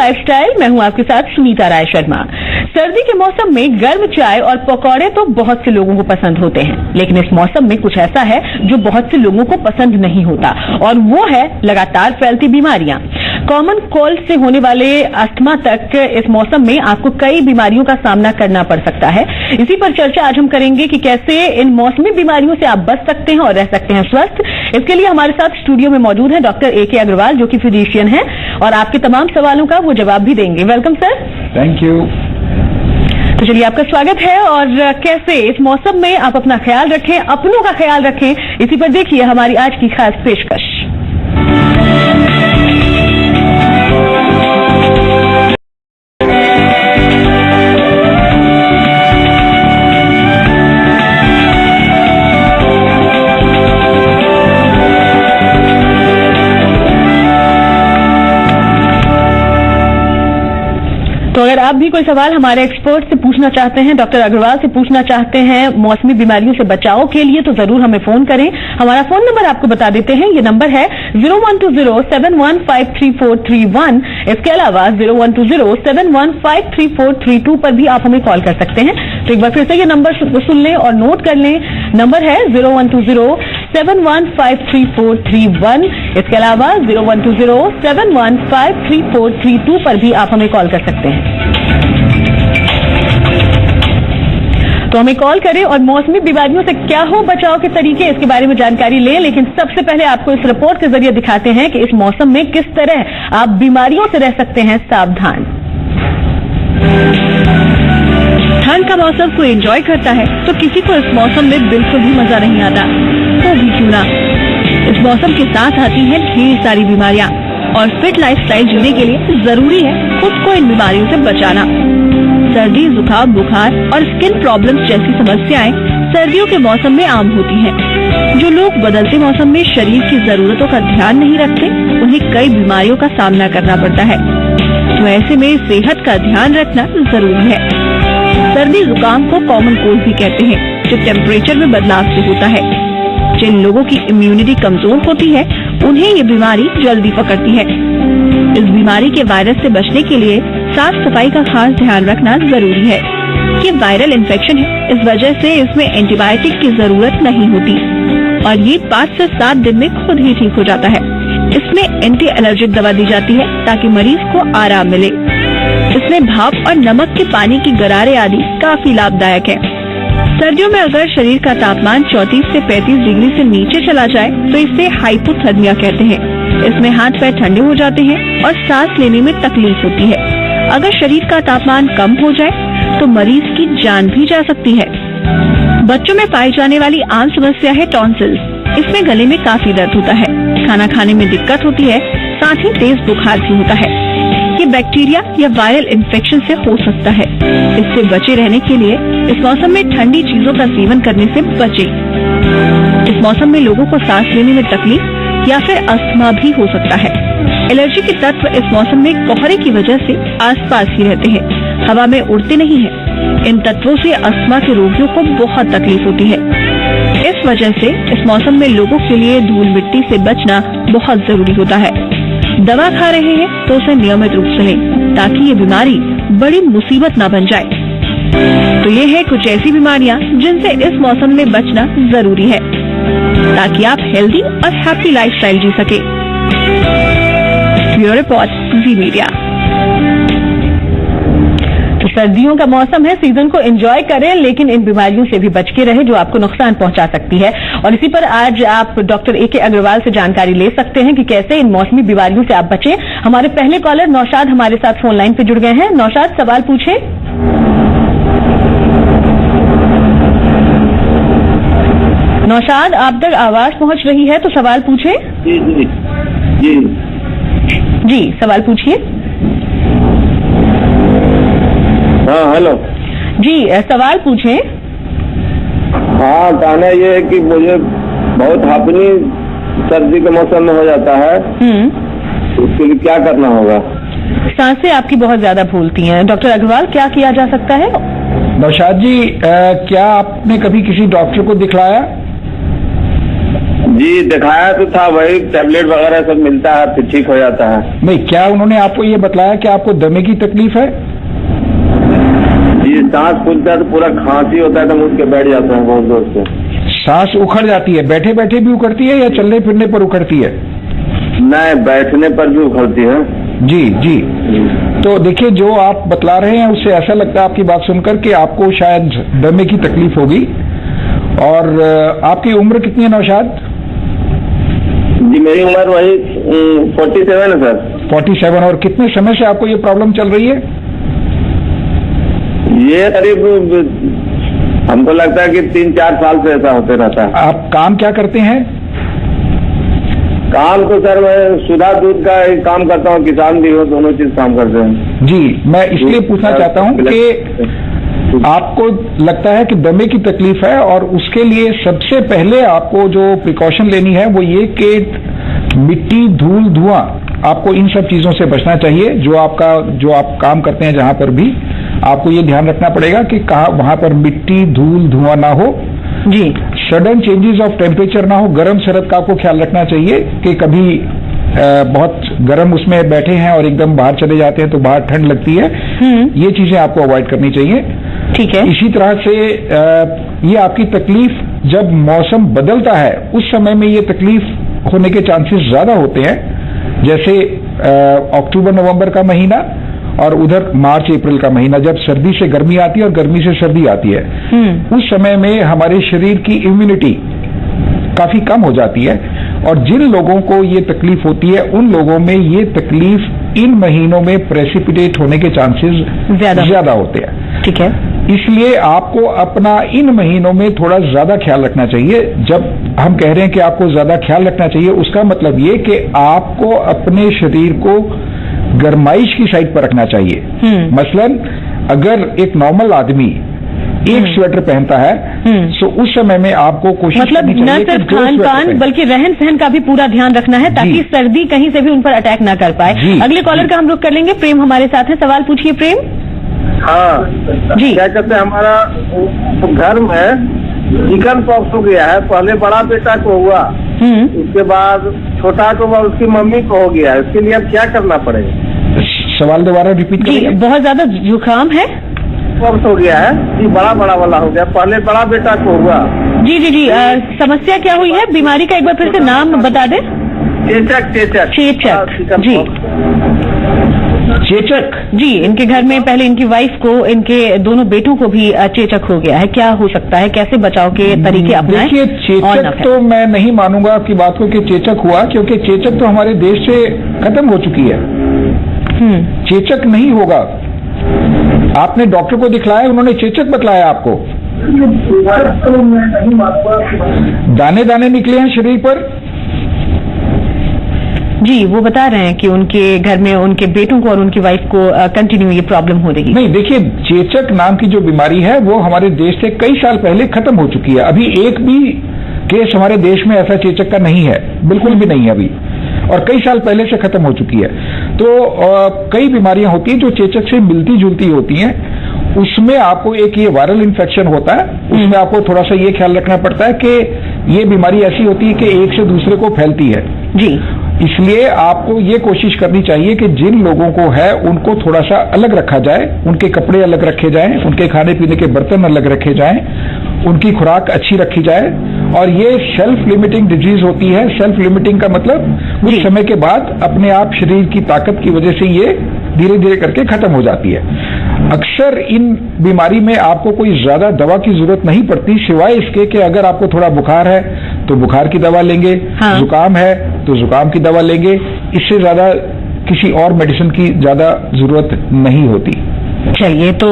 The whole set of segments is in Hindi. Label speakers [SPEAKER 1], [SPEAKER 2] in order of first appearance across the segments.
[SPEAKER 1] लाइफस्टाइल। मैं हूं आपके साथ सुनीता राय शर्मा। सर्दी के मौसम में गर्म चाय और पकौड़े तो बहुत से लोगों को पसंद होते हैं, लेकिन इस मौसम में कुछ ऐसा है जो बहुत से लोगों को पसंद नहीं होता, और वो है लगातार फैलती बीमारियां। कॉमन कोल्ड से होने वाले अस्थमा तक इस मौसम में आपको कई बीमारियों का सामना करना पड़ सकता है। इसी पर चर्चा आज हम करेंगे कि कैसे इन मौसमी बीमारियों से आप बच सकते हैं और रह सकते हैं स्वस्थ। इसके लिए हमारे साथ स्टूडियो में मौजूद है डॉक्टर A.K. अग्रवाल, जो कि फिजिशियन है और आपके तमाम सवालों का वो जवाब भी देंगे। Welcome sir.
[SPEAKER 2] Thank you.
[SPEAKER 1] तो चलिए, आपका स्वागत है। और कैसे इस मौसम में आप अपना ख्याल रखें, अपनों का ख्याल रखें, इसी पर देखिए हमारी आज की खास पेशकश। तो अगर आप भी कोई सवाल हमारे एक्सपर्ट से पूछना चाहते हैं, डॉक्टर अग्रवाल से पूछना चाहते हैं मौसमी बीमारियों से बचाव के लिए, तो जरूर हमें फोन करें। हमारा फोन नंबर आपको बता देते हैं। ये नंबर है 012071534331। इसके अलावा 012071534332 पर भी आप हमें कॉल कर सकते हैं। तो एक बार फिर से ये नंबर सुन लें और नोट कर लें। नंबर है 012071534331। इसके अलावा 012071534332 पर भी आप हमें कॉल कर सकते हैं। तो हमें कॉल करें और मौसमी बीमारियों से क्या हो बचाव के तरीके, इसके बारे में जानकारी लें। लेकिन सबसे पहले आपको इस रिपोर्ट के जरिए दिखाते हैं कि इस मौसम में किस तरह आप बीमारियों से रह सकते हैं सावधान। ठंड का मौसम कोई एंजॉय करता है तो किसी को इस मौसम में बिल्कुल भी मजा नहीं आता। तो भी क्यों ना, इस मौसम के साथ आती है ढेर सारी बीमारियां, और फिट लाइफस्टाइल जीने के लिए जरूरी है खुद को इन बीमारियों से बचाना। सर्दी, जुकाम, बुखार और स्किन प्रॉब्लम्स जैसी समस्याएं सर्दियों के मौसम में आम होती हैं। जो लोग बदलते मौसम में शरीर की जरूरतों का ध्यान नहीं रखते, उन्हें कई बीमारियों का सामना करना पड़ता है। तो ऐसे में सेहत का ध्यान रखना जरूरी है। सर्दी जुकाम को कॉमन कोल्ड भी कहते हैं, जो टेम्परेचर में बदलाव से होता है। जिन लोगों की इम्यूनिटी कमजोर होती है, उन्हें ये बीमारी जल्दी पकड़ती है। इस बीमारी के वायरस से बचने के लिए साफ सफाई का खास ध्यान रखना जरूरी है। ये वायरल इन्फेक्शन है, इस वजह से इसमें एंटीबायोटिक की जरूरत नहीं होती और ये 5 से 7 दिन में खुद ही ठीक हो जाता है। इसमें एंटी एलर्जिक दवा दी जाती है ताकि मरीज को आराम मिले। इसमें भाप और नमक के पानी की गरारे आदि काफी लाभदायक है। सर्दियों में अगर शरीर का तापमान 34 से 35 डिग्री से नीचे चला जाए तो इसे हाइपोथर्मिया कहते हैं। इसमें हाथ पैर ठंडे हो जाते हैं और सांस लेने में तकलीफ होती है। अगर शरीर का तापमान कम हो जाए तो मरीज की जान भी जा सकती है। बच्चों में पाई जाने वाली आम समस्या है टॉन्सिल्स। इसमें गले में काफी दर्द होता है, खाना खाने में दिक्कत होती है, साथ ही तेज बुखार भी होता है। ये बैक्टीरिया या वायरल इन्फेक्शन से हो सकता है। इससे बचे रहने के लिए इस मौसम में ठंडी चीजों का सेवन करने से बचें। इस मौसम में लोगों को सांस लेने में तकलीफ या फिर अस्थमा भी हो सकता है। एलर्जी के तत्व इस मौसम में कोहरे की वजह से आसपास ही रहते हैं, हवा में उड़ते नहीं हैं। इन तत्वों से अस्थमा के रोगियों को बहुत तकलीफ होती है। इस वजह से इस मौसम में लोगों के लिए धूल मिट्टी से बचना बहुत जरूरी होता है। दवा खा रहे हैं तो उसे नियमित रूप से लें, ताकि ये बीमारी बड़ी मुसीबत न बन जाए। तो ये है कुछ ऐसी बीमारियां जिनसे इस मौसम में बचना जरूरी है, ताकि आप हेल्दी और हैप्पी लाइफस्टाइल जी सके। ब्यूरो रिपोर्ट, जी मीडिया। तो सर्दियों का मौसम है, सीजन को एंजॉय करें, लेकिन इन बीमारियों से भी बच के रहे जो आपको नुकसान पहुंचा सकती है। और इसी पर आज आप डॉक्टर A.K. अग्रवाल से जानकारी ले सकते हैं कि कैसे इन मौसमी बीमारियों से आप बचें। हमारे पहले कॉलर नौशाद हमारे साथ फोन लाइन पे जुड़ गए हैं। नौशाद, सवाल पूछे। नौशाद, आप तक आवाज पहुंच रही है तो सवाल पूछे। जी, सवाल पूछिए।
[SPEAKER 2] हाँ, हेलो
[SPEAKER 1] जी, सवाल पूछे।
[SPEAKER 2] हाँ, कहना ये है कि मुझे बहुत हांफनी सर्दी के मौसम में हो जाता है। उसके लिए क्या करना होगा?
[SPEAKER 1] सांसें आपकी बहुत ज्यादा फूलती हैं। डॉक्टर अग्रवाल, क्या किया जा सकता है?
[SPEAKER 3] नौशाद जी, क्या आपने कभी किसी डॉक्टर को दिखलाया?
[SPEAKER 2] जी दिखाया तो था, वही टैबलेट वगैरह सब मिलता है फिर ठीक हो जाता है।
[SPEAKER 3] नहीं, क्या उन्होंने आपको ये बताया कि आपको दमे की तकलीफ है?
[SPEAKER 2] जी सांस फूलता है तो पूरा खांसी होता है तो मुझ के बैठ जाते हैं बहुत जोर से।
[SPEAKER 3] सांस उखड़ जाती है? बैठे बैठे भी उखड़ती है या चलने फिरने पर उखड़ती है?
[SPEAKER 2] नहीं, बैठने पर भी उखड़ती है।
[SPEAKER 3] जी जी। तो देखिए, जो आप बतला रहे हैं उससे ऐसा लगता है आपकी बात सुनकर कि आपको शायद दमे की तकलीफ होगी। और आपकी उम्र कितनी है नौशाद?
[SPEAKER 2] जी मेरी उम्र वही 47 है सर।
[SPEAKER 3] 47। और कितने समय से आपको ये प्रॉब्लम चल रही है?
[SPEAKER 2] ये करीब हमको लगता है कि 3-4 साल से ऐसा होते रहता है।
[SPEAKER 3] आप काम क्या करते हैं?
[SPEAKER 2] काम तो सर मैं सुधा दूध का ही काम करता हूँ, किसान भी हो, दोनों चीज काम करते हैं।
[SPEAKER 3] जी, मैं इसलिए पूछना चाहता हूँ कि आपको लगता है कि दमे की तकलीफ है और उसके लिए सबसे पहले आपको जो प्रिकॉशन लेनी है वो ये कि मिट्टी, धूल, धुआं, आपको इन सब चीजों से बचना चाहिए। जो आप काम करते हैं जहां पर भी आपको ये ध्यान रखना पड़ेगा कि कहाँ वहां पर मिट्टी, धूल, धुआं ना हो। जी। सडन चेंजेस ऑफ टेम्परेचर ना हो, गर्म सरद का आपको ख्याल रखना चाहिए कि कभी बहुत गर्म उसमें बैठे हैं और एकदम बाहर चले जाते हैं तो बाहर ठंड लगती है। ये चीजें आपको अवॉइड करनी चाहिए। ठीक है। इसी तरह से ये आपकी तकलीफ जब मौसम बदलता है उस समय में ये तकलीफ होने के चांसेस ज्यादा होते हैं, जैसे अक्टूबर नवंबर का महीना और उधर मार्च अप्रैल का महीना, जब सर्दी से गर्मी आती है और गर्मी से सर्दी आती है। उस समय में हमारे शरीर की इम्यूनिटी काफी कम हो जाती है और जिन लोगों को ये तकलीफ होती है उन लोगों में ये तकलीफ इन महीनों में प्रेसिपिटेट होने के चांसेस ज्यादा होते हैं। ठीक है। इसलिए आपको अपना इन महीनों में थोड़ा ज्यादा ख्याल रखना चाहिए। जब हम कह रहे हैं कि आपको ज्यादा ख्याल रखना चाहिए, उसका मतलब ये कि आपको अपने शरीर को गर्माइश की साइड पर रखना चाहिए। मसलन अगर एक नॉर्मल आदमी एक स्वेटर पहनता है तो उस समय में आपको कोशिश करनी चाहिए
[SPEAKER 1] न सिर्फ खान पान बल्कि रहन सहन का भी पूरा ध्यान रखना है ताकि सर्दी कहीं से भी उन पर अटैक ना कर पाए। अगले कॉलर का हम रुख कर लेंगे। प्रेम हमारे साथ है, सवाल पूछिए प्रेम।
[SPEAKER 2] हाँ जी, क्या कहते हैं, हमारा घर में चिकन पॉक्स हो गया है। पहले बड़ा बेटा को हुआ, उसके बाद छोटा को हुआ, उसकी मम्मी को हो गया है। इसके लिए अब क्या करना पड़ेगा?
[SPEAKER 3] सवाल दोबारा रिपीट करिए।
[SPEAKER 1] बहुत ज्यादा जुकाम है,
[SPEAKER 2] पॉक्स हो गया है जी, बड़ा वाला हो गया। पहले बड़ा बेटा को हुआ।
[SPEAKER 1] जी जी जी। समस्या क्या हुई है? बीमारी का एक बार फिर से नाम बता दे।
[SPEAKER 2] चेचक।
[SPEAKER 1] जी
[SPEAKER 3] चेचक।
[SPEAKER 1] जी, इनके घर में पहले इनकी वाइफ को, इनके दोनों बेटों को भी चेचक हो गया है। क्या हो सकता है, कैसे बचाव के तरीके अपनाएं?
[SPEAKER 3] देखिए, चेचक तो मैं नहीं मानूंगा आपकी बात को कि चेचक हुआ, क्योंकि चेचक तो हमारे देश से खत्म हो चुकी है। चेचक नहीं होगा। आपने डॉक्टर को दिखलाया, उन्होंने चेचक बतलाया आपको? दाने दाने निकले हैं शरीर पर?
[SPEAKER 1] जी, वो बता रहे हैं कि उनके घर में उनके बेटों को और उनकी वाइफ को कंटिन्यू ये प्रॉब्लम हो रही है।
[SPEAKER 3] नहीं, देखिए, चेचक नाम की जो बीमारी है वो हमारे देश से कई साल पहले खत्म हो चुकी है। अभी एक भी केस हमारे देश में ऐसा चेचक का नहीं है, बिल्कुल भी नहीं है अभी, और कई साल पहले से खत्म हो चुकी है। तो कई बीमारियां होती हैं जो चेचक से मिलती जुलती होती हैं। उसमें आपको एक ये वायरल इन्फेक्शन होता है, उसमें आपको थोड़ा सा ये ख्याल रखना पड़ता है कि ये बीमारी ऐसी होती है कि एक से दूसरे को फैलती है। जी, इसलिए आपको ये कोशिश करनी चाहिए कि जिन लोगों को है उनको थोड़ा सा अलग रखा जाए, उनके कपड़े अलग रखे जाएं, उनके खाने पीने के बर्तन अलग रखे जाएं, उनकी खुराक अच्छी रखी जाए। और ये सेल्फ लिमिटिंग डिजीज होती है। सेल्फ लिमिटिंग का मतलब कुछ समय के बाद अपने आप शरीर की ताकत की वजह से ये धीरे धीरे करके खत्म हो जाती है। अक्सर इन बीमारी में आपको कोई ज्यादा दवा की जरूरत नहीं पड़ती, सिवाय इसके कि अगर आपको थोड़ा बुखार है तो बुखार की दवा लेंगे, जुकाम है तो जुकाम की दवा लेंगे। इससे ज्यादा किसी और मेडिसिन की ज्यादा जरूरत नहीं होती।
[SPEAKER 1] चलिए, तो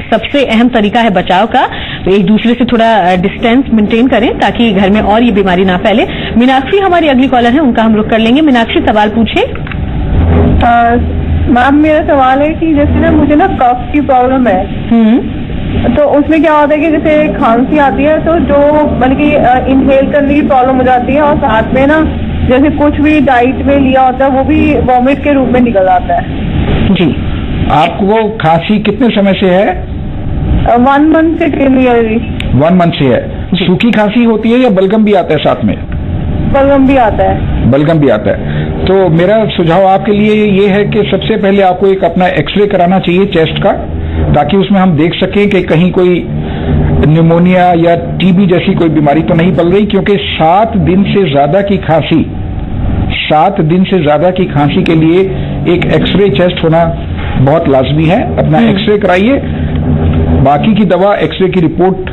[SPEAKER 1] सबसे अहम तरीका है बचाव का, तो एक दूसरे से थोड़ा डिस्टेंस मेंटेन करें ताकि घर में और ये बीमारी ना फैले। मीनाक्षी हमारी अगली कॉलर है, उनका हम रुख कर लेंगे। मीनाक्षी, सवाल पूछे।
[SPEAKER 4] मैम, मेरा सवाल है कि जैसे ना मुझे ना कफ की प्रॉब्लम है, तो उसमें क्या होता है कि जैसे खांसी आती है तो जो बल्कि इनहेल करने की प्रॉब्लम हो जाती है, और साथ में ना जैसे कुछ भी डाइट में लिया होता है वो भी वॉमिट के रूप में निकल आता है।
[SPEAKER 3] जी, आपको खांसी कितने समय से है?
[SPEAKER 4] 1 मंथ से क्लियरली।
[SPEAKER 3] 1 मंथ से है। सूखी खांसी होती है या बलगम भी आता है साथ में?
[SPEAKER 4] बलगम भी आता है।
[SPEAKER 3] बलगम भी आता है। तो मेरा सुझाव आपके लिए ये है कि सबसे पहले आपको एक अपना एक्सरे कराना चाहिए चेस्ट का, ताकि उसमें हम देख सकें कि कहीं कोई निमोनिया या टीबी जैसी कोई बीमारी तो नहीं पल रही, क्योंकि 7 दिन से ज्यादा की खांसी के लिए एक एक्सरे चेस्ट होना बहुत लाजमी है। अपना एक्सरे कराइए, बाकी की दवा एक्सरे की रिपोर्ट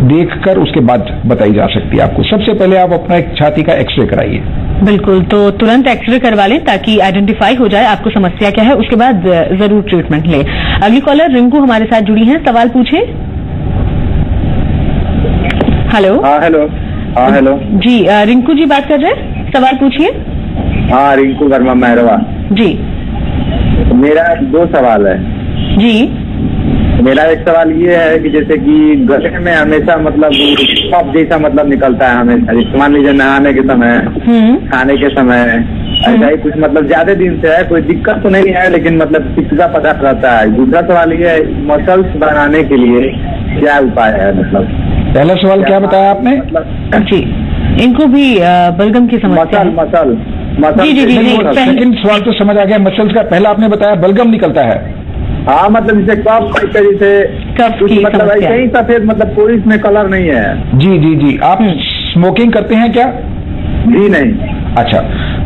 [SPEAKER 3] देखकर उसके बाद बताई जा सकती है आपको। सबसे पहले आप अपना एक छाती का एक्सरे कराइए।
[SPEAKER 1] बिल्कुल, तो तुरंत एक्सरे करवा लें ताकि आइडेंटिफाई हो जाए आपको समस्या क्या है, उसके बाद जरूर ट्रीटमेंट लें। अगली कॉलर रिंकू हमारे साथ जुड़ी हैं, सवाल पूछें। हेलो।
[SPEAKER 2] हेलो
[SPEAKER 1] जी, रिंकू जी बात कर रहे हैं, सवाल पूछिए।
[SPEAKER 2] हाँ, रिंकू वर्मा मैरवा
[SPEAKER 1] जी।
[SPEAKER 2] मेरा 2 सवाल है
[SPEAKER 1] जी।
[SPEAKER 2] मेरा एक सवाल ये है कि जैसे कि गले में हमेशा मतलब कफ जैसा मतलब निकलता है हमेशा, मान लीजिए नहाने के समय, खाने के समय, ऐसा ही कुछ मतलब ज्यादा दिन से है। कोई दिक्कत तो नहीं है, लेकिन मतलब चिपका पदार्थ रहता है। दूसरा सवाल ये है, मसल्स बनाने के लिए क्या उपाय है? मतलब
[SPEAKER 3] पहला सवाल क्या बताया आपने?
[SPEAKER 2] मतलब
[SPEAKER 1] जी, इनको भी बलगम की समस्या है।
[SPEAKER 2] मसल
[SPEAKER 1] जी।
[SPEAKER 3] सेकंड सवाल तो समझ आ गया। मसल्स का पहला आपने बताया बलगम निकलता है।
[SPEAKER 2] हाँ, मतलब जैसे कफ जैसे मतलब ऐसे ही सफेद, मतलब कोई इसमें कलर नहीं है।
[SPEAKER 3] जी। आप स्मोकिंग करते हैं क्या?
[SPEAKER 2] जी नहीं।
[SPEAKER 3] अच्छा,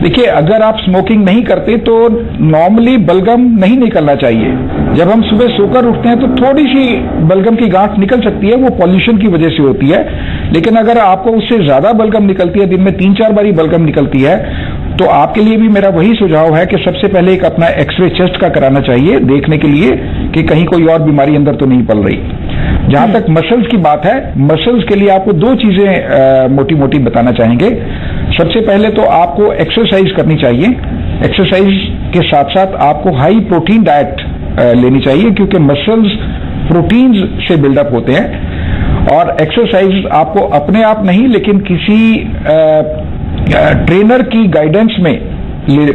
[SPEAKER 3] देखिए, अगर आप स्मोकिंग नहीं करते तो नॉर्मली बलगम नहीं निकलना चाहिए। जब हम सुबह सोकर उठते हैं तो थोड़ी सी बलगम की गांठ निकल सकती है, वो पॉल्यूशन की वजह से होती है। लेकिन अगर आपको उससे ज्यादा बलगम निकलती है, दिन में 3-4 बारी बलगम निकलती है, तो आपके लिए भी मेरा वही सुझाव है कि सबसे पहले एक अपना एक्सरे चेस्ट का कराना चाहिए, देखने के लिए कि कहीं कोई और बीमारी अंदर तो नहीं पल रही। जहां तक मसल्स की बात है, मसल्स के लिए आपको 2 चीजें मोटी मोटी बताना चाहेंगे। सबसे पहले तो आपको एक्सरसाइज करनी चाहिए। एक्सरसाइज के साथ साथ आपको हाई प्रोटीन डाइट लेनी चाहिए, क्योंकि मसल्स प्रोटीन्स से बिल्डअप होते हैं। और एक्सरसाइज आपको अपने आप नहीं, लेकिन किसी ट्रेनर की गाइडेंस में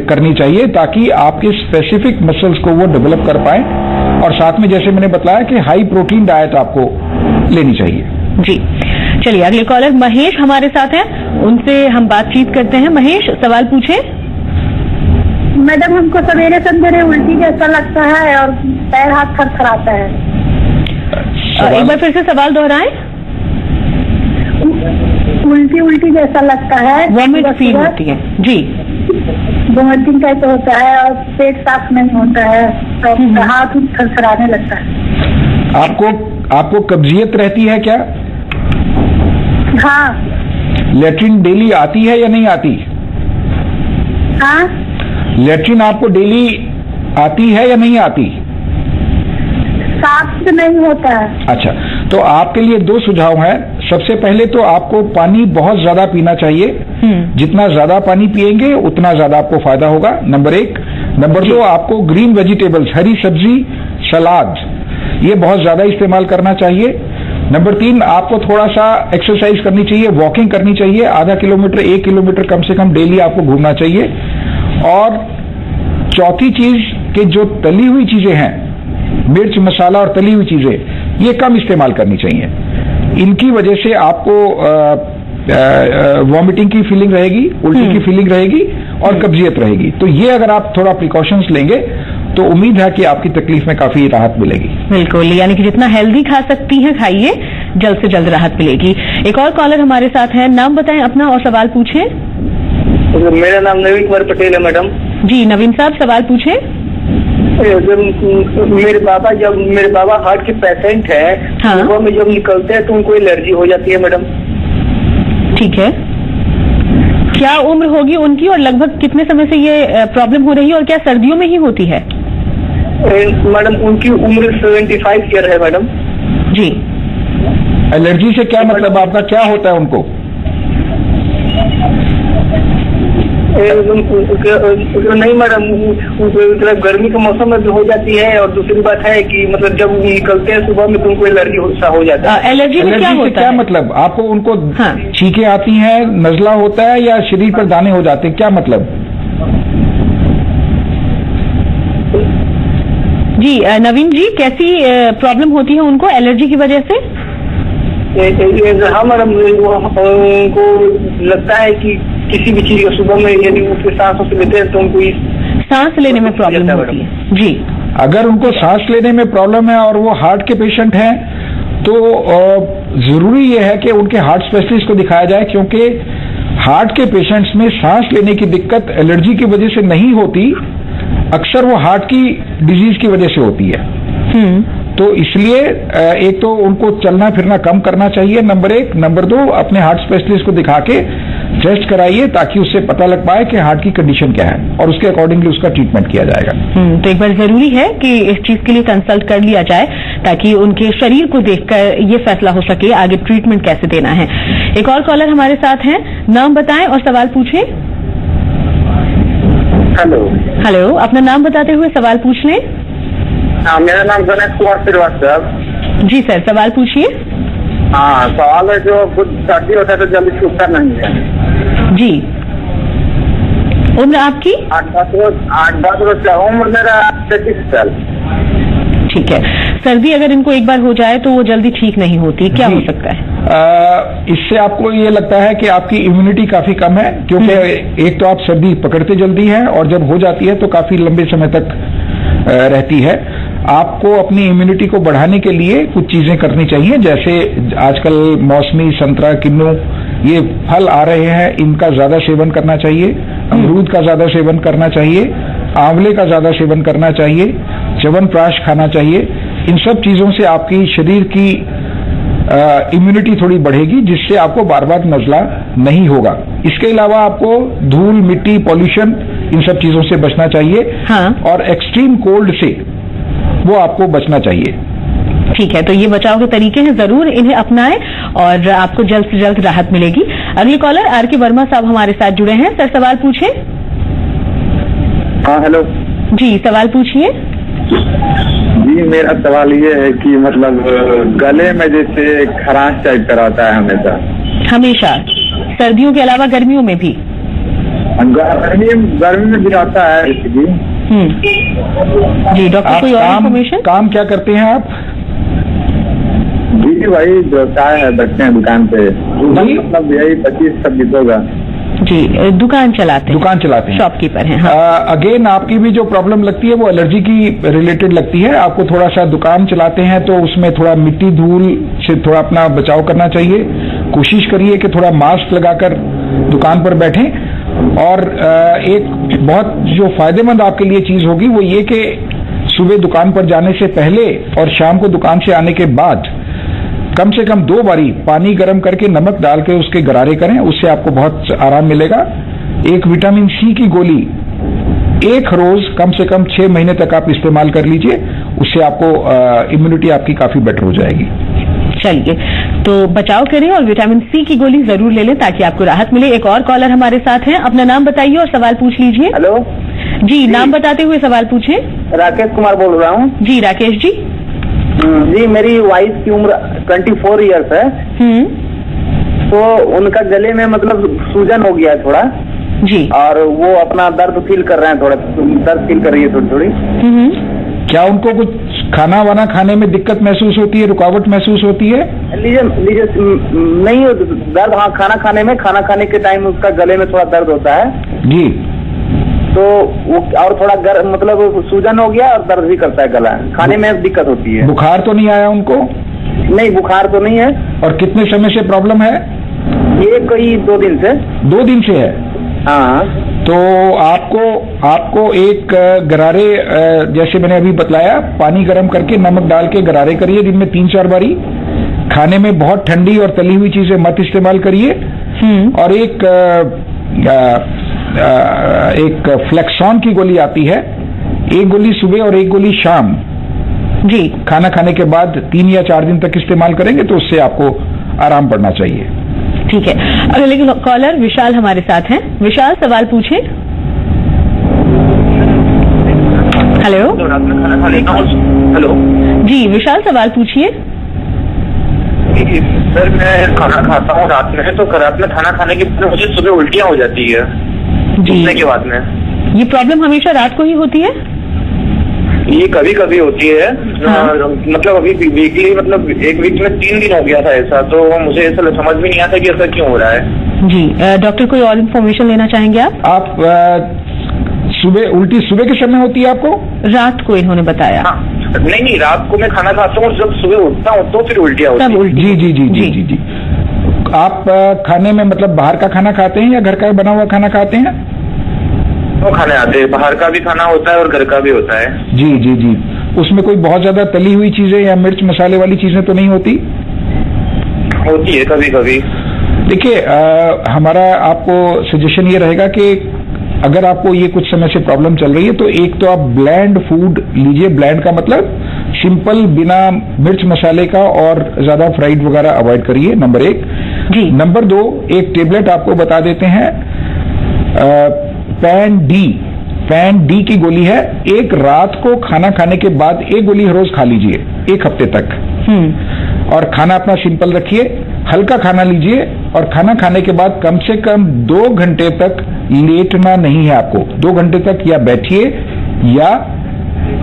[SPEAKER 3] करनी चाहिए, ताकि आपके स्पेसिफिक मसल्स को वो डेवलप कर पाए। और साथ में जैसे मैंने बताया कि हाई प्रोटीन डाइट आपको लेनी चाहिए।
[SPEAKER 1] जी, चलिए अगले कॉलर महेश हमारे साथ हैं, उनसे हम बातचीत करते हैं। महेश, सवाल पूछे।
[SPEAKER 4] मैडम, हमको सवेरे सवेरे उल्टी जैसा लगता है और पैर हाथ थरथराता है।
[SPEAKER 1] एक बार फिर से सवाल दोहराएं।
[SPEAKER 4] उल्टी जैसा लगता है,
[SPEAKER 1] वॉमिट फील होती है। जी,
[SPEAKER 4] वॉमिटिंग कैसे होता है और पेट साफ नहीं होता है, तो हाथ थरथराने लगता है।
[SPEAKER 3] आपको कब्जियत रहती है क्या?
[SPEAKER 4] हाँ।
[SPEAKER 3] लेट्रिन डेली आती है या नहीं आती?
[SPEAKER 4] हाँ।
[SPEAKER 3] लेट्रिन आपको डेली आती है या नहीं आती?
[SPEAKER 4] साफ नहीं होता है।
[SPEAKER 3] अच्छा, तो आपके लिए 2 सुझाव हैं। सबसे पहले तो आपको पानी बहुत ज्यादा पीना चाहिए। जितना ज्यादा पानी पिएंगे उतना ज्यादा आपको फायदा होगा, नंबर 1। नंबर 2, आपको ग्रीन वेजिटेबल्स, हरी सब्जी, सलाद, ये बहुत ज्यादा इस्तेमाल करना चाहिए। नंबर 3, आपको थोड़ा सा एक्सरसाइज करनी चाहिए, वॉकिंग करनी चाहिए। आधा किलोमीटर 1 किलोमीटर कम से कम डेली आपको घूमना चाहिए। और चौथी चीज कि जो तली हुई चीजें हैं, मिर्च मसाला और तली हुई चीजें, ये कम इस्तेमाल करनी चाहिए। इनकी वजह से आपको वॉमिटिंग की फीलिंग रहेगी, उल्टी की फीलिंग रहेगी और कब्जियत रहेगी। तो ये अगर आप थोड़ा प्रिकॉशंस लेंगे तो उम्मीद है कि आपकी तकलीफ में काफी राहत मिलेगी।
[SPEAKER 1] बिल्कुल, यानी कि जितना हेल्दी खा सकती हैं खाइए, जल्द से जल्द राहत मिलेगी। एक और कॉलर हमारे साथ है, नाम बताएं अपना और सवाल पूछें।
[SPEAKER 2] मेरा नाम नवीन कुमार पटेल है मैडम।
[SPEAKER 1] जी नवीन साहब, सवाल पूछें।
[SPEAKER 2] मेरे बाबा हार्ट के पेशेंट है।
[SPEAKER 1] हाँ।
[SPEAKER 2] सुबह में जब निकलते हैं तो उनको एलर्जी हो जाती है मैडम।
[SPEAKER 1] ठीक है, क्या उम्र होगी उनकी और लगभग कितने समय से ये प्रॉब्लम हो रही है, और क्या सर्दियों में ही होती है?
[SPEAKER 2] मैडम, उनकी उम्र 75 ईयर है मैडम।
[SPEAKER 1] जी।
[SPEAKER 3] एलर्जी से क्या मतलब, आपका क्या होता है उनको?
[SPEAKER 2] नहीं मैडम, गर्मी के मौसम में भी हो जाती है, और दूसरी बात है कि मतलब जब निकलते हैं सुबह में तो उनको एलर्जी हो जाता है।
[SPEAKER 1] एलर्जी में क्या होता
[SPEAKER 3] क्या
[SPEAKER 1] है?
[SPEAKER 3] मतलब आपको उनको छींकें आती हैं, नजला होता है, या शरीर पर दाने हो जाते हैं, क्या मतलब?
[SPEAKER 1] जी नवीन जी, कैसी प्रॉब्लम होती है उनको एलर्जी की वजह से?
[SPEAKER 2] हाँ मैडम, उनको लगता है कि किसी भी चीज सुबह में यदि उसके सांसों से लेते हैं तो उनको
[SPEAKER 1] सांस लेने में प्रॉब्लम होती है जी।
[SPEAKER 3] अगर उनको सांस लेने में प्रॉब्लम है और वो हार्ट के पेशेंट हैं तो जरूरी ये है कि उनके हार्ट स्पेशलिस्ट को दिखाया जाए, क्योंकि हार्ट के पेशेंट्स में सांस लेने की दिक्कत एलर्जी की वजह से नहीं होती, अक्सर वो हार्ट की डिजीज की वजह से होती है। तो इसलिए एक तो उनको चलना फिरना कम करना चाहिए, नंबर 1। नंबर 2, अपने हार्ट स्पेशलिस्ट को दिखा के टेस्ट कराइए ताकि उससे पता लग पाए कि हार्ट की कंडीशन क्या है और उसके अकॉर्डिंगली उसका ट्रीटमेंट किया जाएगा।
[SPEAKER 1] तो एक बार जरूरी है कि इस चीज के लिए कंसल्ट कर लिया जाए ताकि उनके शरीर को देखकर ये फैसला हो सके आगे ट्रीटमेंट कैसे देना है। एक और कॉलर हमारे साथ हैं, नाम बताएं और सवाल पूछें। हेलो, अपना नाम बताते हुए सवाल पूछ लें।
[SPEAKER 2] हाँ, मेरा नाम गणेश कुमार श्रीवास्तव।
[SPEAKER 1] जी सर, सवाल पूछिए।
[SPEAKER 2] हाँ, सवाल है जो कुछ सर्दी होता है तो जल्दी छूटता नहीं है
[SPEAKER 1] जी। उम्र आपकी?
[SPEAKER 2] 8-10 रोज का। उम्र मेरा 33 साल।
[SPEAKER 1] ठीक है। सर्दी अगर इनको एक बार हो जाए तो वो जल्दी ठीक नहीं होती, क्या हो सकता है?
[SPEAKER 3] इससे आपको ये लगता है कि आपकी इम्यूनिटी काफी कम है, क्योंकि एक तो आप सर्दी पकड़ते जल्दी हैं और जब हो जाती है तो काफी लंबे समय तक रहती है। आपको अपनी इम्यूनिटी को बढ़ाने के लिए कुछ चीजें करनी चाहिए, जैसे आजकल मौसमी, संतरा, किन्नू ये फल आ रहे हैं, इनका ज्यादा सेवन करना चाहिए। अमरूद का ज्यादा सेवन करना चाहिए, आंवले का ज्यादा सेवन करना चाहिए, च्यवनप्राश खाना चाहिए। इन सब चीजों से आपकी शरीर की इम्यूनिटी थोड़ी बढ़ेगी, जिससे आपको बार बार नजला नहीं होगा। इसके अलावा आपको धूल, मिट्टी, पॉल्यूशन इन सब चीजों से बचना चाहिए।
[SPEAKER 1] हाँ।
[SPEAKER 3] और एक्सट्रीम कोल्ड से वो आपको बचना चाहिए।
[SPEAKER 1] ठीक है, तो ये बचाव के तरीके हैं, जरूर इन्हें अपनाएं और आपको जल्द से जल्द राहत मिलेगी। अगले कॉलर आर.के. वर्मा साहब हमारे साथ जुड़े हैं। सर, सवाल पूछें।
[SPEAKER 2] हाँ, हेलो
[SPEAKER 1] जी, सवाल पूछिए।
[SPEAKER 2] जी, मेरा सवाल ये है कि मतलब गले में जैसे खराश टाइप का रहता है
[SPEAKER 1] हमेशा, सर्दियों के अलावा गर्मियों में भी?
[SPEAKER 2] गर्मी में भी आता है
[SPEAKER 1] जी। डॉक्टर, कोई और इन्फॉर्मेशन?
[SPEAKER 3] काम क्या करते हैं आप?
[SPEAKER 2] जी भाई, व्यवसाय है, बैठते हैं दुकान पे। मतलब यही 25-26 होगा
[SPEAKER 1] जी। दुकान चलाते हैं, शॉपकीपर हैं। हाँ।
[SPEAKER 3] अगेन आपकी भी जो प्रॉब्लम लगती है वो एलर्जी की रिलेटेड लगती है। आपको थोड़ा सा, दुकान चलाते हैं तो उसमें थोड़ा मिट्टी, धूल से थोड़ा अपना बचाव करना चाहिए। कोशिश करिए कि थोड़ा मास्क लगाकर दुकान पर बैठें। और एक बहुत जो फायदेमंद आपके लिए चीज होगी वो ये कि सुबह दुकान पर जाने से पहले और शाम को दुकान से आने के बाद कम से कम 2 बारी पानी गर्म करके नमक डाल के उसके गरारे करें, उससे आपको बहुत आराम मिलेगा। एक विटामिन सी की गोली एक रोज कम से कम 6 महीने तक आप इस्तेमाल कर लीजिए, उससे आपको इम्यूनिटी आपकी काफी बेटर हो जाएगी।
[SPEAKER 1] चलिए, तो बचाव करें और विटामिन सी की गोली जरूर ले लें ताकि आपको राहत मिले। एक और कॉलर हमारे साथ हैं, अपना नाम बताइए और सवाल पूछ लीजिए।
[SPEAKER 2] हेलो
[SPEAKER 1] जी, नाम बताते हुए सवाल पूछे।
[SPEAKER 2] राकेश कुमार बोल रहा हूँ।
[SPEAKER 1] जी राकेश जी।
[SPEAKER 2] जी, मेरी वाइफ की उम्र 24 ईयर्स है। तो उनका गले में मतलब सूजन हो गया है थोड़ा
[SPEAKER 1] जी,
[SPEAKER 2] और वो अपना दर्द फील कर रहे हैं, थोड़ा दर्द फील कर रही है थोड़ी।
[SPEAKER 3] क्या उनको कुछ खाना वाना खाने में दिक्कत महसूस होती है, रुकावट महसूस होती है?
[SPEAKER 2] लीजिए नहीं दर्द। हाँ, खाना खाने के टाइम उसका गले में थोड़ा दर्द होता है
[SPEAKER 3] जी।
[SPEAKER 2] तो वो और थोड़ा मतलब सूजन हो गया और दर्द भी करता है गला, खाने में दिक्कत होती है।
[SPEAKER 3] बुखार तो नहीं आया उनको?
[SPEAKER 2] नहीं, बुखार तो नहीं है।
[SPEAKER 3] और कितने समय से प्रॉब्लम है?
[SPEAKER 2] ये कोई 2 दिन से।
[SPEAKER 3] 2 दिन से है?
[SPEAKER 2] हाँ।
[SPEAKER 3] तो आपको एक गरारे, जैसे मैंने अभी बतलाया, पानी गर्म करके नमक डाल के गरारे करिए दिन में 3-4 बारी। खाने में बहुत ठंडी और तली हुई चीजें मत इस्तेमाल करिए। और एक फ्लेक्सॉन की गोली आती है, एक गोली सुबह और एक गोली शाम जी, खाना खाने के बाद 3 या 4 दिन तक इस्तेमाल करेंगे तो उससे आपको आराम पड़ना चाहिए।
[SPEAKER 1] ठीक है। अगले कॉलर विशाल हमारे साथ हैं। विशाल, सवाल पूछे। हेलो
[SPEAKER 2] हेलो
[SPEAKER 1] जी, विशाल सवाल पूछिए।
[SPEAKER 2] सर, मैं खाना खाता हूँ रात में, तो रात में खाना खाने के बाद मुझे सुबह उल्टियाँ हो जाती है जी के बाद में।
[SPEAKER 1] ये प्रॉब्लम हमेशा रात को ही होती है?
[SPEAKER 2] ये कभी कभी होती है। हाँ। मतलब अभी वीकली, मतलब एक वीक में 3 दिन हो गया था ऐसा, तो मुझे ऐसा समझ भी नहीं आता कि ऐसा क्यों हो रहा है।
[SPEAKER 1] जी डॉक्टर कोई और इन्फॉर्मेशन लेना चाहेंगे आप?
[SPEAKER 3] सुबह उल्टी सुबह के समय होती है आपको?
[SPEAKER 1] रात को इन्होंने बताया।
[SPEAKER 2] नहीं, रात को मैं खाना खाता हूँ, जब सुबह उठता हूँ तो फिर उल्टियाँ होती हैं।
[SPEAKER 3] जी जी जी जी जी जी। आप खाने में मतलब बाहर का खाना खाते हैं या घर का बना हुआ खाना खाते हैं?
[SPEAKER 2] तो खाने आते हैं, बाहर का भी खाना होता है और घर का भी होता है।
[SPEAKER 3] जी जी जी। उसमें कोई बहुत ज्यादा तली हुई चीजें या मिर्च मसाले वाली चीजें तो नहीं होती?
[SPEAKER 2] होती है कभी कभी।
[SPEAKER 3] देखिए हमारा आपको सजेशन ये रहेगा कि अगर आपको ये कुछ समय से प्रॉब्लम चल रही है तो एक तो आप ब्लैंड फूड लीजिए। ब्लैंड का मतलब सिंपल, बिना मिर्च मसाले का, और ज्यादा फ्राइड वगैरह अवॉइड करिए, नंबर 1 जी। नंबर 2, एक टेबलेट आपको बता देते हैं, पैन डी की गोली है। एक रात को खाना खाने के बाद एक गोली हर रोज खा लीजिए 1 हफ्ते तक। और खाना अपना सिंपल रखिए, हल्का खाना लीजिए, और खाना खाने के बाद कम से कम 2 घंटे तक लेटना नहीं है आपको। 2 घंटे तक या बैठिए या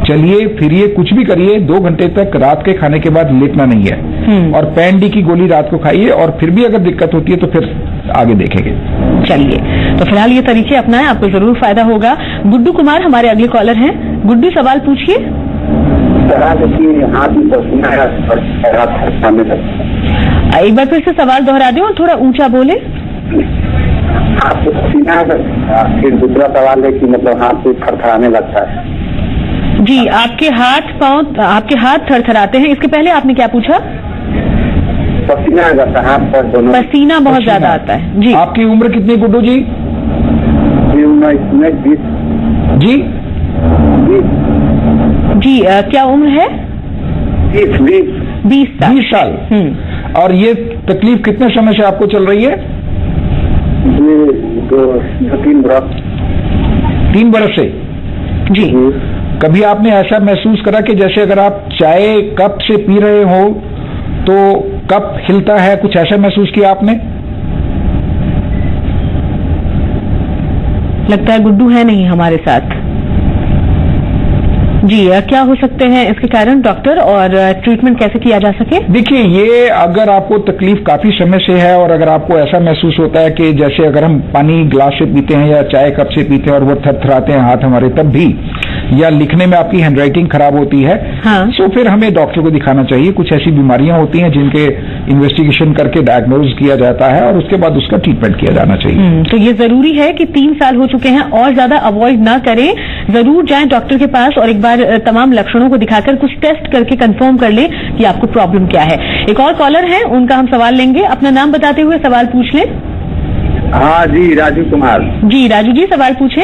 [SPEAKER 3] चलिए फिरिए, कुछ भी करिए, 2 घंटे तक रात के खाने के बाद लेटना नहीं है। और पैन डी की गोली रात को खाइए, और फिर भी अगर दिक्कत होती है तो फिर आगे देखेंगे।
[SPEAKER 1] चलिए, तो फिलहाल ये तरीके अपनाएं, आपको जरूर फायदा होगा। गुड्डू कुमार हमारे अगले कॉलर हैं। गुड्डू, सवाल पूछिए। एक बार फिर से सवाल दोहरा दें और थोड़ा ऊंचा बोले।
[SPEAKER 2] फिर दूसरा सवाल है कि मतलब हाथ से थरथराने लगता है।
[SPEAKER 1] जी, आपके हाथ थरथराते हैं। इसके पहले आपने क्या पूछा?
[SPEAKER 2] पसीना आ जाता है हाथ पर दोनों।
[SPEAKER 1] पसीना बहुत ज्यादा आता है जी।
[SPEAKER 3] आपकी उम्र कितनी गुड्डू जी?
[SPEAKER 2] उम्र 20
[SPEAKER 3] जी।
[SPEAKER 1] जी क्या उम्र है?
[SPEAKER 3] 20 साल। और ये तकलीफ कितने समय से आपको चल रही है?
[SPEAKER 2] 3 बरस।
[SPEAKER 3] 3 बरस से
[SPEAKER 1] जी।
[SPEAKER 3] कभी आपने ऐसा महसूस करा कि जैसे अगर आप चाय कप से पी रहे हो तो कप हिलता है, कुछ ऐसा महसूस किया आपने?
[SPEAKER 1] लगता है गुड्डू है नहीं हमारे साथ। जी, क्या हो सकते हैं इसके कारण डॉक्टर, और ट्रीटमेंट कैसे किया जा सके?
[SPEAKER 3] देखिए, ये अगर आपको तकलीफ काफी समय से है और अगर आपको ऐसा महसूस होता है कि जैसे अगर हम पानी ग्लास से पीते हैं या चाय कप से पीते हैं और वो थरथराते हैं हाथ हमारे, तब भी, या लिखने में आपकी हैंडराइटिंग खराब होती है,
[SPEAKER 1] हाँ।
[SPEAKER 3] तो फिर हमें डॉक्टर को दिखाना चाहिए। कुछ ऐसी बीमारियां होती हैं जिनके इन्वेस्टिगेशन करके डायग्नोज किया जाता है और उसके बाद उसका ट्रीटमेंट किया जाना चाहिए।
[SPEAKER 1] तो ये जरूरी है कि 3 साल हो चुके हैं और ज्यादा अवॉइड ना करें, जरूर जाएं डॉक्टर के पास और एक बार तमाम लक्षणों को दिखाकर कुछ टेस्ट करके कंफर्म कर लें कि आपको प्रॉब्लम क्या है। एक और कॉलर है, उनका हम सवाल लेंगे। अपना नाम बताते हुए सवाल पूछ लें।
[SPEAKER 2] हाँ जी, राजू कुमार।
[SPEAKER 1] जी राजू जी, सवाल पूछे।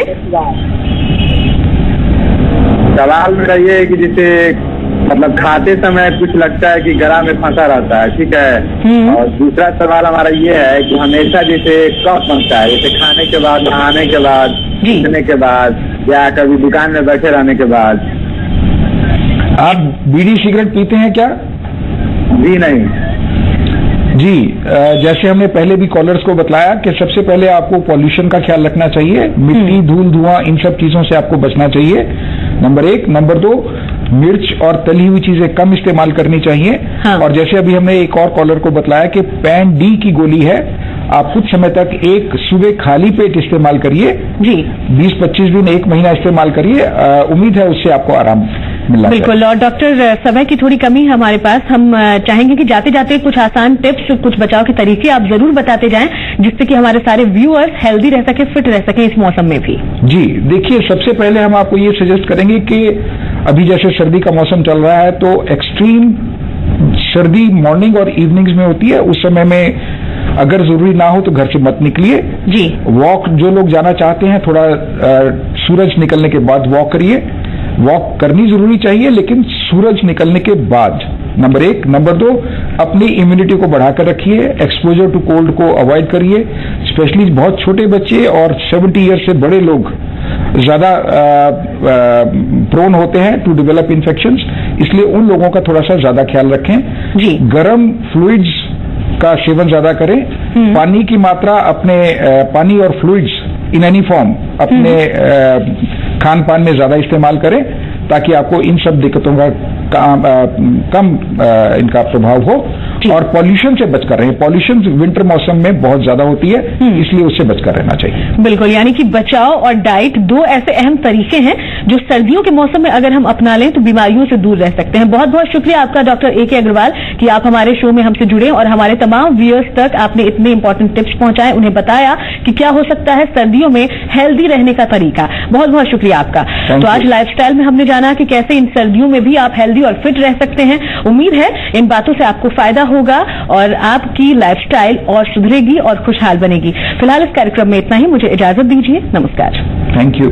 [SPEAKER 2] सवाल मेरा ये है कि जैसे मतलब खाते समय कुछ लगता है कि गला में फंसा रहता है, ठीक है। और दूसरा सवाल हमारा ये है कि हमेशा जैसे कफ बनता है, जैसे खाने के बाद, नहाने के बाद, पीने के बाद, या कभी दुकान में बैठे रहने के बाद।
[SPEAKER 3] आप बीड़ी सिगरेट पीते हैं क्या?
[SPEAKER 2] जी नहीं।
[SPEAKER 3] जी, जैसे हमने पहले भी कॉलर्स को बताया कि सबसे पहले आपको पॉल्यूशन का ख्याल रखना चाहिए। मिट्टी, धूल, धुआं, इन सब चीजों से आपको बचना चाहिए, नंबर 1। नंबर 2, मिर्च और तली हुई चीजें कम इस्तेमाल करनी चाहिए।
[SPEAKER 1] हाँ।
[SPEAKER 3] और जैसे अभी हमने एक और कॉलर को बताया कि पैन डी की गोली है, आप कुछ समय तक एक सुबह खाली पेट इस्तेमाल करिए जी। 20-25 दिन, 1 महीना इस्तेमाल करिए। उम्मीद है उससे आपको आराम मिलना।
[SPEAKER 1] बिल्कुल। और डॉक्टर, समय की थोड़ी कमी है हमारे पास, हम चाहेंगे कि जाते जाते कुछ आसान टिप्स, कुछ बचाव के तरीके आप जरूर बताते जाएं, जिससे कि हमारे सारे व्यूअर्स हेल्दी रह सके, फिट रह सके इस मौसम में भी।
[SPEAKER 3] जी देखिए, सबसे पहले हम आपको ये सजेस्ट करेंगे कि अभी जैसे सर्दी का मौसम चल रहा है तो एक्सट्रीम सर्दी मॉर्निंग और इवनिंग्स में होती है। उस समय में अगर जरूरी ना हो तो घर से मत निकलिए जी। वॉक, जो लोग जाना चाहते हैं, थोड़ा सूरज निकलने के बाद वॉक करिए। वॉक करनी जरूरी चाहिए लेकिन सूरज निकलने के बाद, नंबर 1। नंबर 2, अपनी इम्यूनिटी को बढ़ाकर रखिए। एक्सपोजर टू कोल्ड को अवॉइड करिए। स्पेशली बहुत छोटे बच्चे और 70 ईयर से बड़े लोग ज्यादा प्रोन होते हैं टू डेवलप इन्फेक्शंस, इसलिए उन लोगों का थोड़ा सा ज्यादा ख्याल रखें जी। गर्म फ्लूइड्स का सेवन ज्यादा करें। पानी की मात्रा अपने पानी और फ्लूइड्स इन एनी फॉर्म अपने खान पान में ज्यादा इस्तेमाल करें ताकि आपको इन सब दिक्कतों का कम इनका प्रभाव हो। और पॉल्यूशन से बचकर रहें। पॉल्यूशन विंटर मौसम में बहुत ज्यादा होती है, इसलिए उससे बचकर रहना चाहिए।
[SPEAKER 1] बिल्कुल, यानी कि बचाव और डाइट दो ऐसे अहम तरीके हैं जो सर्दियों के मौसम में अगर हम अपना लें तो बीमारियों से दूर रह सकते हैं। बहुत बहुत शुक्रिया आपका डॉक्टर ए के अग्रवाल कि आप हमारे शो में हमसे जुड़े और हमारे तमाम व्यूअर्स तक आपने इतने इंपॉर्टेंट टिप्स पहुंचाए, उन्हें बताया कि क्या हो सकता है सर्दियों में हेल्दी रहने का तरीका। बहुत बहुत शुक्रिया आपका। तो आज लाइफस्टाइल में हमने जाना कि कैसे इन सर्दियों में भी आप हेल्दी और फिट रह सकते हैं। उम्मीद है इन बातों से आपको फायदा होगा और आपकी लाइफस्टाइल और सुधरेगी और खुशहाल बनेगी। फिलहाल इस कार्यक्रम में इतना ही, मुझे इजाजत दीजिए। नमस्कार।
[SPEAKER 3] Thank you.